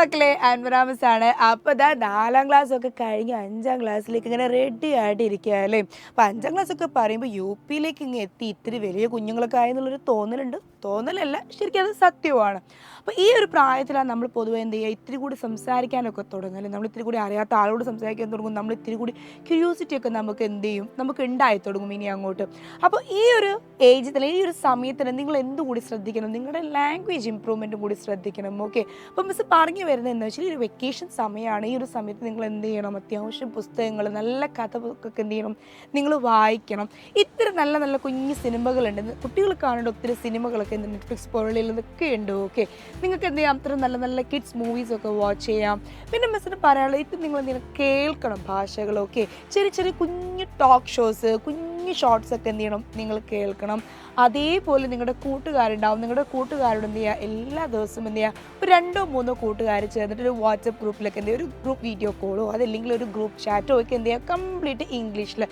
മക്കളെ ആൻവറാമസ് ആണ്. അപ്പോൾ ഇതാ 4ാം ക്ലാസ് ഒക്കെ കഴിഞ്ഞ് 5ാം ക്ലാസ്സിലേക്ക് ഇങ്ങനെ റെഡി ആയിട്ട് ഇരിക്കുക അല്ലേ. അപ്പോൾ 5ാം ക്ലാസ് ഒക്കെ പറയുമ്പോൾ യു പിയിലേക്ക് ഇങ്ങനെ എത്തി ഇത്തിരി വലിയ കുഞ്ഞുങ്ങളൊക്കെ ആയെന്നുള്ളൊരു തോന്നലുണ്ട്. തോന്നലല്ല, ശരിക്കും അത് സത്യമാണ്. അപ്പോൾ ഈ ഒരു പ്രായത്തിലാണ് നമ്മൾ പൊതുവെ എന്ത് ചെയ്യുക, ഇത്തിരി കൂടി സംസാരിക്കാനൊക്കെ തുടങ്ങും അല്ലേ. നമ്മൾ ഇത്തിരി കൂടി അറിയാത്ത ആളോട് സംസാരിക്കാൻ തുടങ്ങും. നമ്മൾ ഇത്തിരി കൂടി ക്യൂരിയോസിറ്റി ഒക്കെ നമുക്ക് എന്ത് ചെയ്യും, നമുക്ക് ഉണ്ടായി തുടങ്ങും ഇനി അങ്ങോട്ട്. അപ്പോൾ ഈ ഒരു ഏജിൽ തന്നെ, ഈ ഒരു സമയത്തിന് നിങ്ങൾ എന്തുകൂടി ശ്രദ്ധിക്കണം, നിങ്ങളുടെ ലാംഗ്വേജ് ഇമ്പ്രൂവ്മെൻറ്റും കൂടി ശ്രദ്ധിക്കണം. ഓക്കെ, അപ്പോൾ മിസ് പറഞ്ഞു വരുന്നത് എന്താ വെച്ചാൽ, ഈ ഒരു വെക്കേഷൻ സമയമാണ്. ഈ ഒരു സമയത്ത് നിങ്ങൾ എന്ത് ചെയ്യണം, അത്യാവശ്യം പുസ്തകങ്ങൾ, നല്ല കഥകളൊക്കെ എന്ത് ചെയ്യണം, നിങ്ങൾ വായിക്കണം. ഇത്തിരി നല്ല നല്ല കുഞ്ഞു സിനിമകളുണ്ട്, കുട്ടികൾ കാണേണ്ട ഒത്തിരി സിനിമകളൊക്കെ ഉണ്ട്, നെറ്റ്ഫ്ലിക്സ് പോലുള്ള ഇതൊക്കെ ഉണ്ട്. ഓക്കെ, നിങ്ങൾക്ക് എന്ത് ചെയ്യാം, അത്ര നല്ല നല്ല കിഡ്സ് മൂവീസൊക്കെ വാച്ച് ചെയ്യാം. പിന്നെ മിസ്സിന് പറയാനുള്ളത്, ഇത് നിങ്ങൾ എന്ത് ചെയ്യണം, കേൾക്കണം ഭാഷകളൊക്കെ. ചെറിയ ചെറിയ കുഞ്ഞു ടോക്ക് ഷോസ്, കുഞ്ഞു ഷോർട്സ് ഒക്കെ എന്ത് ചെയ്യണം, നിങ്ങൾ കേൾക്കണം. അതേപോലെ നിങ്ങളുടെ കൂട്ടുകാരുണ്ടാവും, നിങ്ങളുടെ കൂട്ടുകാരോട് എന്ത് ചെയ്യുക, എല്ലാ ദിവസവും എന്ത് ചെയ്യുക, ഒരു 2-3 കൂട്ടുകാർ ചേർന്നിട്ട് ഒരു വാട്സപ്പ് ഗ്രൂപ്പിലൊക്കെ എന്ത് ചെയ്യുക, ഒരു ഗ്രൂപ്പ് വീഡിയോ കോളോ അതല്ലെങ്കിൽ ഒരു ഗ്രൂപ്പ് ചാറ്റോ ഒക്കെ എന്ത് ചെയ്യുക, കംപ്ലീറ്റ് ഇംഗ്ലീഷിൽ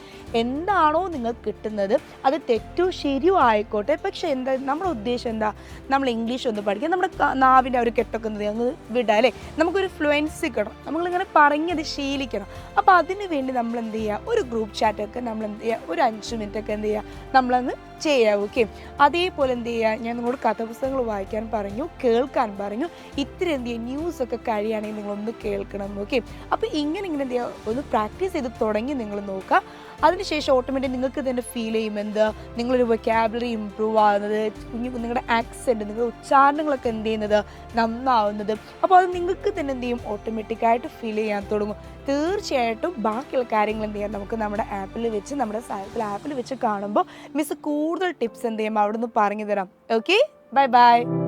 എന്താണോ നിങ്ങൾക്ക് കിട്ടുന്നത്, അത് തെറ്റോ ശരിയോ ആയിക്കോട്ടെ, പക്ഷേ എന്താ നമ്മുടെ ഉദ്ദേശം, എന്താ, നമ്മൾ ഇംഗ്ലീഷ് ഒന്ന് പഠിക്കുക, നമ്മുടെ നാവിൻ്റെ ഒരു കെട്ടൊക്കെ എന്ത് ചെയ്യുക, അങ്ങ് വിടുക അല്ലേ. നമുക്കൊരു ഫ്ലുവൻസി കിട്ടണം, നമ്മളിങ്ങനെ പറഞ്ഞത് ശീലിക്കണം. അപ്പോൾ അതിന് വേണ്ടി നമ്മൾ എന്ത് ചെയ്യുക, ഒരു ഗ്രൂപ്പ് ചാറ്റൊക്കെ നമ്മൾ എന്ത് ചെയ്യുക, ഒരു 5 മിനിറ്റൊക്കെ എന്ത് ചെയ്യുക, നമ്മളങ്ങ് ചെയ്യുക. ഓക്കെ, അതേപോലെ എന്ത് ചെയ്യുക, ഞാൻ നിങ്ങളോട് കഥാപുസ്തകങ്ങൾ വായിക്കാൻ പറഞ്ഞു, കേൾക്കാൻ പറഞ്ഞു. ഇത്തിരി എന്ത് ചെയ്യുക, ന്യൂസൊക്കെ കഴിയുകയാണെങ്കിൽ നിങ്ങളൊന്ന് കേൾക്കണം. ഓക്കെ, അപ്പോൾ ഇങ്ങനെ എന്ത് ചെയ്യുക, ഒന്ന് പ്രാക്ടീസ് ചെയ്ത് തുടങ്ങി നിങ്ങൾ നോക്കുക. അതിനുശേഷം ഓട്ടോമാറ്റിക് നിങ്ങൾക്ക് തന്നെ ഫീൽ ചെയ്യും എന്ത്, നിങ്ങളൊരു വൊക്കാബുലറി ഇമ്പ്രൂവ് ആകുന്നത്, നിങ്ങളുടെ ആക്സെൻറ്റ്, നിങ്ങളുടെ ഉച്ചാരണങ്ങളൊക്കെ എന്ത് ചെയ്യുന്നത്, നന്നാവുന്നത്. അപ്പോൾ അത് നിങ്ങൾക്ക് തന്നെ എന്ത് ചെയ്യും, ഓട്ടോമാറ്റിക്കായിട്ട് ഫീൽ ചെയ്യാൻ തുടങ്ങും. തീർച്ചയായിട്ടും ബാക്കിയുള്ള കാര്യങ്ങൾ എന്ത് ചെയ്യാം, നമുക്ക് നമ്മുടെ ആപ്പിൽ വെച്ച്, നമ്മുടെ സാഹിത്യത്തിൽ ആപ്പിൽ വെച്ച് കാണുമ്പോൾ മിസ് കൂടുതൽ ടിപ്സ് എന്ത് ചെയ്യും, അവിടെ നിന്ന് പറഞ്ഞു തരാം. Okay, bye bye.